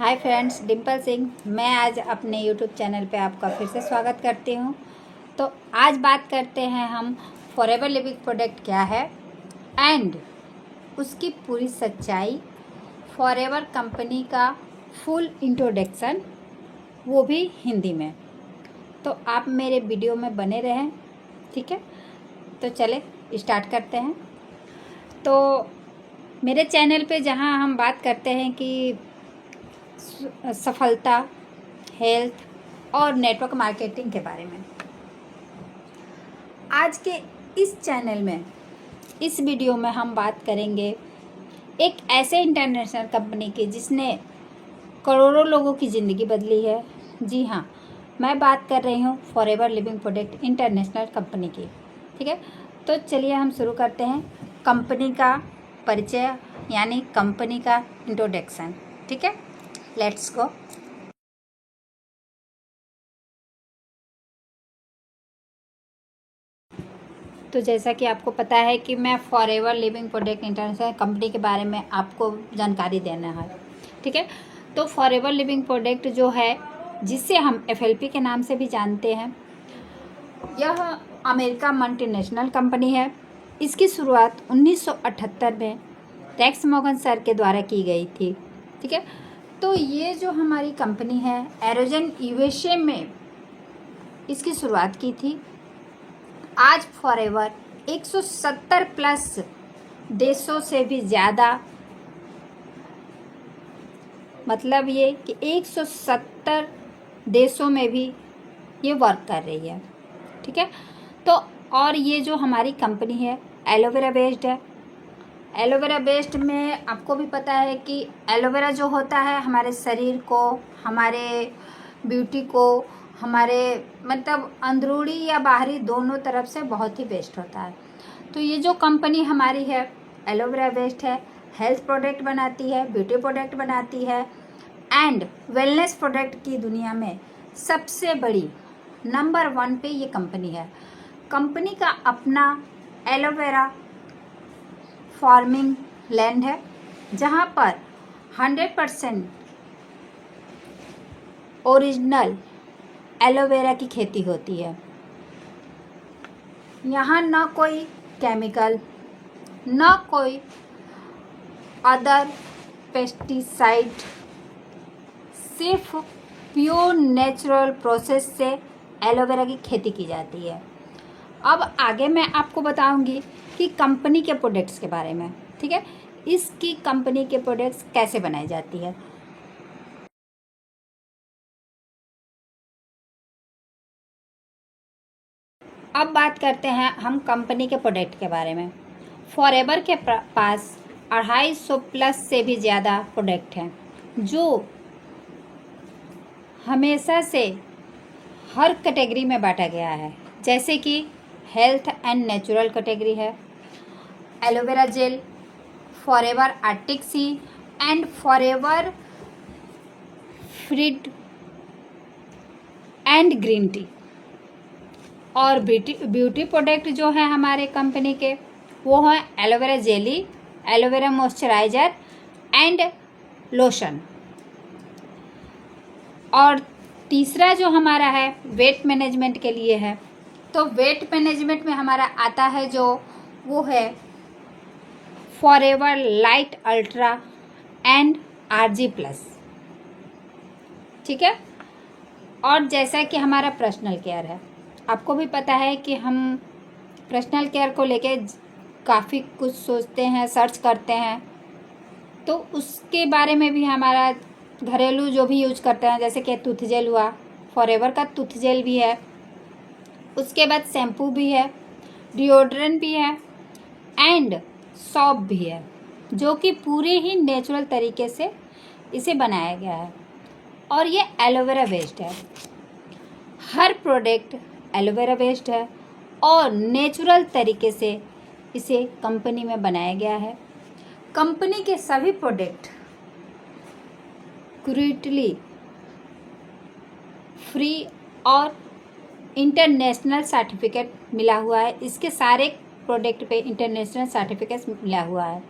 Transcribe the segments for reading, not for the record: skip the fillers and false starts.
Hi friends, Dimple Singh. मैं आज अपने यूट्यूब चैनल पे आपका फिर से स्वागत करती हूँ। तो आज बात करते हैं हम फॉरएवर लिविंग प्रोडक्ट क्या है एंड उसकी पूरी सच्चाई, फॉरएवर कंपनी का फुल इंट्रोडक्शन, वो भी हिंदी में। तो आप मेरे वीडियो में बने रहें, ठीक है। तो चले स्टार्ट करते हैं। तो मेरे चैनल पे जहाँ हम बात करते हैं कि सफलता, हेल्थ और नेटवर्क मार्केटिंग के बारे में, आज के इस चैनल में, इस वीडियो में हम बात करेंगे एक ऐसे इंटरनेशनल कंपनी की जिसने करोड़ों लोगों की ज़िंदगी बदली है। जी हाँ, मैं बात कर रही हूँ forever living product international company की, ठीक है। तो चलिए हम शुरू करते हैं कंपनी का परिचय, यानी कंपनी का इंट्रोडक्शन, ठीक है। Let's go. तो जैसा कि आपको पता है कि मैं forever living product international company के बारे में आपको जानकारी देना है, ठीक है। तो फॉरएवर लिविंग प्रोडक्ट जो है, जिसे हम एफएलपी के नाम से भी जानते हैं, यह अमेरिका मल्टीनेशनल कंपनी है। इसकी शुरुआत 1978 में टेक्स मॉर्गन सर के द्वारा की गई थी, ठीक है। तो ये जो हमारी कंपनी है, एरोजन यूएसए में इसकी शुरुआत की थी। आज फॉरएवर 170 प्लस देशों से भी ज़्यादा, मतलब ये कि 170 देशों में भी ये वर्क कर रही है, ठीक है। तो और ये जो हमारी कंपनी है एलोवेरा बेस्ड है। एलोवेरा बेस्ड में आपको भी पता है कि एलोवेरा जो होता है हमारे शरीर को, हमारे ब्यूटी को, हमारे मतलब अंदरूनी या बाहरी दोनों तरफ से बहुत ही बेस्ट होता है। तो ये जो कंपनी हमारी है एलोवेरा बेस्ड है, हेल्थ प्रोडक्ट बनाती है, ब्यूटी प्रोडक्ट बनाती है एंड वेलनेस प्रोडक्ट की दुनिया में सबसे बड़ी नंबर 1 पे ये कंपनी है। कंपनी का अपना एलोवेरा फार्मिंग लैंड है, जहाँ पर 100% ओरिजिनल एलोवेरा की खेती होती है। यहाँ न कोई केमिकल, न कोई अदर पेस्टिसाइड, सिर्फ प्योर नेचुरल प्रोसेस से एलोवेरा की खेती की जाती है। अब आगे मैं आपको बताऊंगी कि कंपनी के प्रोडक्ट्स के बारे में, ठीक है। इसकी कंपनी के प्रोडक्ट्स कैसे बनाई जाती है। अब बात करते हैं हम कंपनी के प्रोडक्ट के बारे में। फॉरएवर के पास 250 प्लस से भी ज़्यादा प्रोडक्ट हैं, जो हमेशा से हर कैटेगरी में बांटा गया है। जैसे कि हेल्थ एंड नेचुरल कैटेगरी है, aloe vera gel, forever arctic sea and forever freed and green tea. और ब्यूटी प्रोडक्ट जो है हमारे कंपनी के, वो है aloe vera jelly, aloe vera moisturiser and lotion. और तीसरा जो हमारा है वेट मैनेजमेंट के लिए है। तो वेट मैनेजमेंट में हमारा आता है जो, वो है forever light ultra and ARGI plus, ठीक है। और जैसा कि हमारा पर्सनल केयर है, आपको भी पता है कि हम पर्सनल केयर को लेके काफ़ी कुछ सोचते हैं, सर्च करते हैं। तो उसके बारे में भी हमारा घरेलू जो भी यूज करते हैं, जैसे कि टूथ जेल हुआ, फॉरएवर का टूथ जेल भी है, उसके बाद शैम्पू भी है, डिओड्रेंट भी है एंड सॉप भी है, जो कि पूरे ही नेचुरल तरीके से इसे बनाया गया है। और ये एलोवेरा बेस्ड है, हर प्रोडक्ट एलोवेरा बेस्ड है और नेचुरल तरीके से इसे कंपनी में बनाया गया है। कंपनी के सभी प्रोडक्ट क्रूटली फ्री और इंटरनेशनल सर्टिफिकेट मिला हुआ है। इसके सारे प्रोडक्ट पे इंटरनेशनल सर्टिफिकेट मिला हुआ है,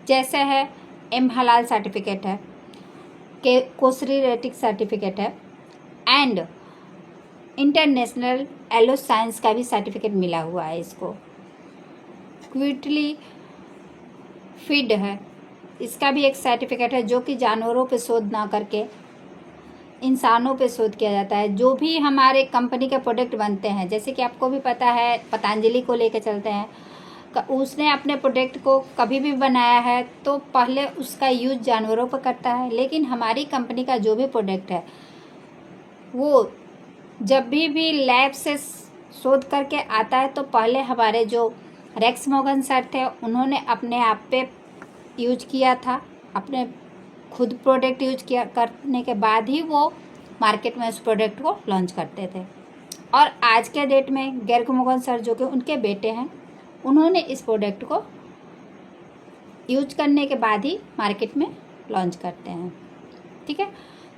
जैसे है एम हलाल सर्टिफिकेट है, के कोसरी रेटिक सर्टिफिकेट है एंड इंटरनेशनल एलो साइंस का भी सर्टिफिकेट मिला हुआ है इसको। क्विटली फीड है, इसका भी एक सर्टिफिकेट है जो कि जानवरों पे शोध ना करके इंसानों पे शोध किया जाता है। जो भी हमारे कंपनी के प्रोडक्ट बनते हैं, जैसे कि आपको भी पता है पतंजलि को लेकर चलते हैं, उसने अपने प्रोडक्ट को कभी भी बनाया है तो पहले उसका यूज जानवरों पर करता है, लेकिन हमारी कंपनी का जो भी प्रोडक्ट है वो जब भी लैब से शोध करके आता है तो पहले हमारे जो रेक्स मोगन सर थे उन्होंने अपने आप पे यूज किया था, अपने खुद प्रोडक्ट यूज किया करने के बाद ही वो मार्केट में उस प्रोडक्ट को लॉन्च करते थे। और आज के डेट में गर्ग मोगन सर जो कि उनके बेटे हैं, उन्होंने इस प्रोडक्ट को यूज करने के बाद ही मार्केट में लॉन्च करते हैं। ठीक है,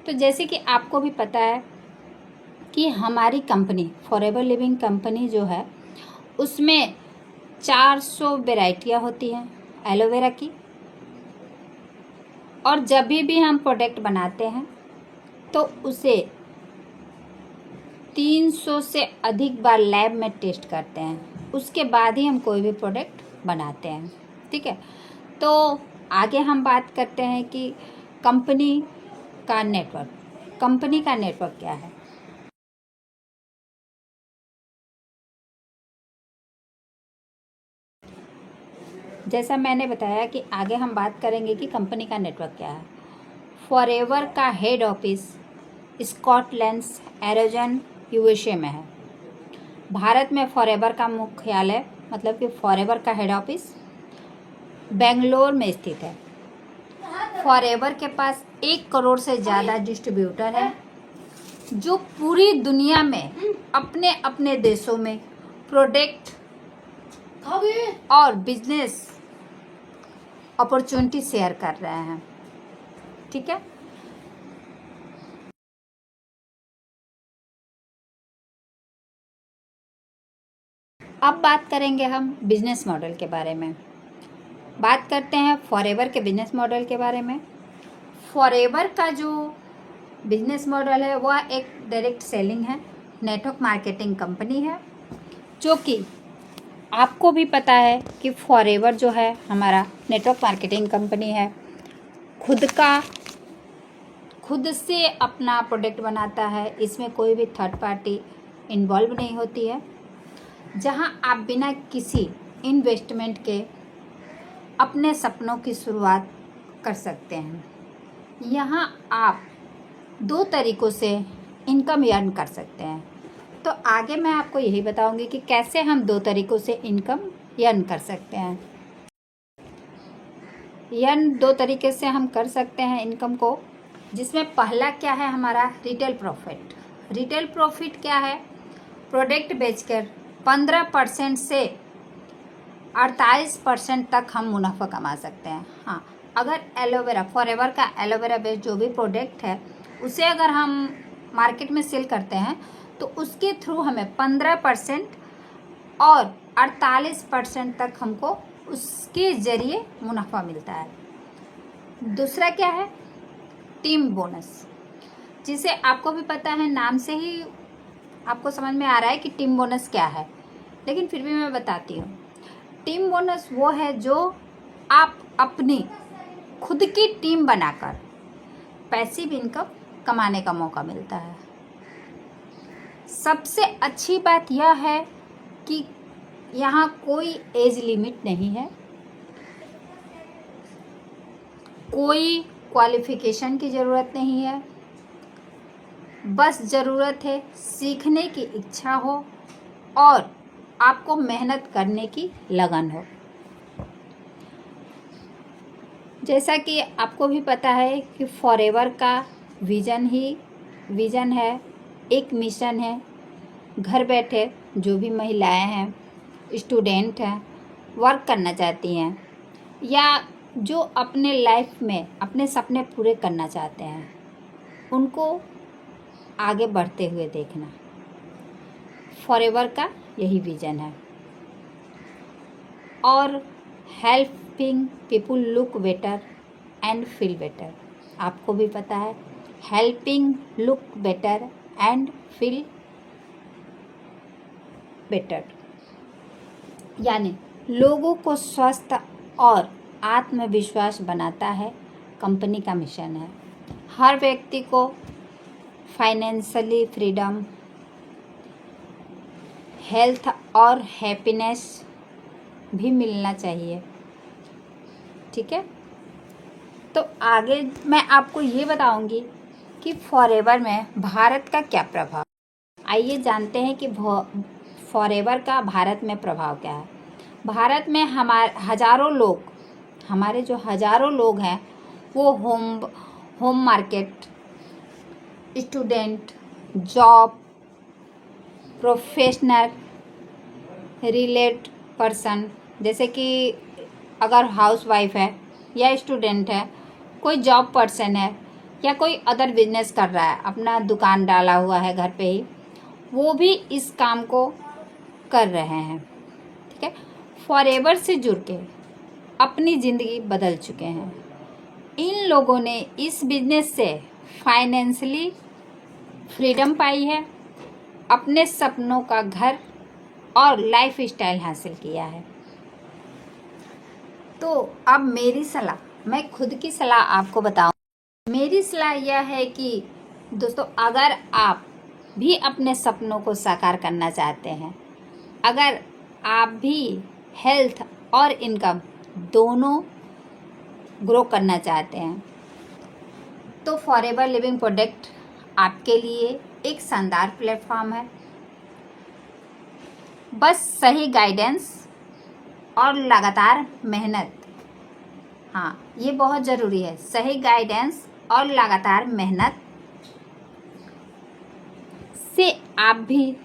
तो जैसे कि आपको भी पता है कि हमारी कंपनी फॉरएवर लिविंग कंपनी जो है उसमें 400 वेराइटियाँ होती हैं एलोवेरा की, और जब भी हम प्रोडक्ट बनाते हैं तो उसे 300 से अधिक बार लैब में टेस्ट करते हैं, उसके बाद ही हम कोई भी प्रोडक्ट बनाते हैं। ठीक है, तो आगे हम बात करते हैं कि कंपनी का नेटवर्क क्या है। जैसा मैंने बताया कि आगे हम बात करेंगे कि कंपनी का नेटवर्क क्या है। फॉरएवर का head office Scotland halogen USA में है। भारत में फॉरएवर का मुख्यालय मतलब कि फॉरएवर का हेड ऑफिस बेंगलोर में स्थित है। फॉरएवर के पास 1 करोड़ से ज़्यादा डिस्ट्रीब्यूटर है जो पूरी दुनिया में अपने अपने देशों में प्रोडक्ट और बिजनेस अपॉर्चुनिटी शेयर कर रहे हैं। ठीक है, अब बात करेंगे हम बिजनेस मॉडल के बारे में। बात करते हैं फॉरएवर के बिजनेस मॉडल के बारे में। फॉरएवर का जो बिजनेस मॉडल है वह एक डायरेक्ट सेलिंग है, नेटवर्क मार्केटिंग कंपनी है, जो कि आपको भी पता है कि फॉरएवर जो है हमारा नेटवर्क मार्केटिंग कंपनी है, खुद से अपना प्रोडक्ट बनाता है, इसमें कोई भी थर्ड पार्टी इन्वॉल्व नहीं होती है, जहां आप बिना किसी इन्वेस्टमेंट के अपने सपनों की शुरुआत कर सकते हैं। यहां आप 2 तरीक़ों से इनकम अर्न कर सकते हैं। तो आगे मैं आपको यही बताऊंगी कि कैसे हम 2 तरीक़ों से इनकम अर्न कर सकते हैं। यह 2 तरीके से हम कर सकते हैं इनकम को, जिसमें पहला क्या है हमारा रिटेल प्रॉफिट। रिटेल प्रॉफिट क्या है? प्रोडक्ट बेचकर 15% से 48% तक हम मुनाफा कमा सकते हैं। हाँ, अगर एलोवेरा फॉरएवर का एलोवेरा बेस्ड जो भी प्रोडक्ट है उसे अगर हम मार्केट में सेल करते हैं तो उसके थ्रू हमें 15% और 48% तक हमको उसके ज़रिए मुनाफा मिलता है। दूसरा क्या है? टीम बोनस, जिसे आपको भी पता है, नाम से ही आपको समझ में आ रहा है कि टीम बोनस क्या है, लेकिन फिर भी मैं बताती हूँ। टीम बोनस वो है जो आप अपनी खुद की टीम बनाकर पैसिव इनकम कमाने का मौका मिलता है। सबसे अच्छी बात यह है कि यहाँ कोई एज लिमिट नहीं है, कोई क्वालिफिकेशन की ज़रूरत नहीं है, बस ज़रूरत है सीखने की इच्छा हो और आपको मेहनत करने की लगन हो। जैसा कि आपको भी पता है कि फॉरएवर का विज़न है, एक मिशन है। घर बैठे जो भी महिलाएं हैं, स्टूडेंट हैं, वर्क करना चाहती हैं या जो अपने लाइफ में अपने सपने पूरे करना चाहते हैं, उनको आगे बढ़ते हुए देखना, फॉरएवर का यही विज़न है। और helping people look better and feel better, आपको भी पता है, helping look better and feel better, यानी लोगों को स्वस्थ और आत्मविश्वास बनाता है कंपनी का मिशन है। हर व्यक्ति को फाइनेंशियली फ्रीडम, हेल्थ और हैप्पीनेस भी मिलना चाहिए। ठीक है, तो आगे मैं आपको ये बताऊंगी कि फॉरएवर में भारत का क्या प्रभाव। आइए जानते हैं कि फॉरएवर का भारत में प्रभाव क्या है। भारत में हमारे जो हजारों लोग हैं वो home market, student, job, professional, relate person, जैसे कि अगर हाउस वाइफ है या स्टूडेंट है, कोई जॉब पर्सन है या कोई अदर बिजनेस कर रहा है, अपना दुकान डाला हुआ है घर पे ही, वो भी इस काम को कर रहे हैं। ठीक है, फॉरएवर से जुड़ के अपनी ज़िंदगी बदल चुके हैं। इन लोगों ने इस बिजनेस से फाइनेंशियली फ्रीडम पाई है, अपने सपनों का घर और लाइफ स्टाइल हासिल किया है। तो अब मेरी सलाह, मैं खुद की सलाह आपको बताऊं। मेरी सलाह यह है कि दोस्तों, अगर आप भी अपने सपनों को साकार करना चाहते हैं, अगर आप भी हेल्थ और इनकम दोनों ग्रो करना चाहते हैं, तो फॉरएवर लिविंग प्रोडक्ट आपके लिए एक शानदार प्लेटफॉर्म है। बस सही गाइडेंस और लगातार मेहनत, हाँ ये बहुत ज़रूरी है, सही गाइडेंस और लगातार मेहनत से आप भी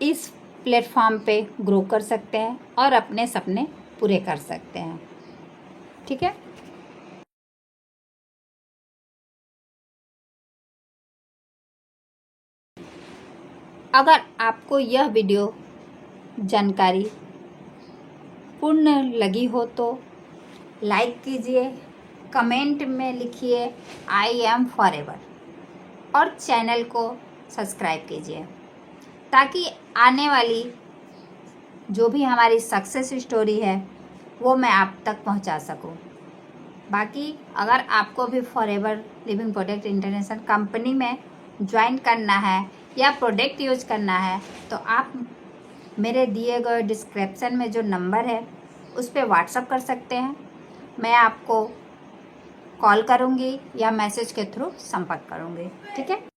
इस प्लेटफॉर्म पे ग्रो कर सकते हैं और अपने सपने पूरे कर सकते हैं। ठीक है, अगर आपको यह वीडियो जानकारी पूर्ण लगी हो तो लाइक कीजिए, कमेंट में लिखिए आई एम फॉरएवर और चैनल को सब्सक्राइब कीजिए, ताकि आने वाली जो भी हमारी सक्सेस स्टोरी है वो मैं आप तक पहुंचा सकूं। बाकी अगर आपको भी forever living product international company में ज्वाइन करना है या प्रोडक्ट यूज करना है, तो आप मेरे दिए गए डिस्क्रिप्शन में जो नंबर है उस पर व्हाट्सअप कर सकते हैं। मैं आपको कॉल करूँगी या मैसेज के थ्रू संपर्क करूँगी। ठीक है।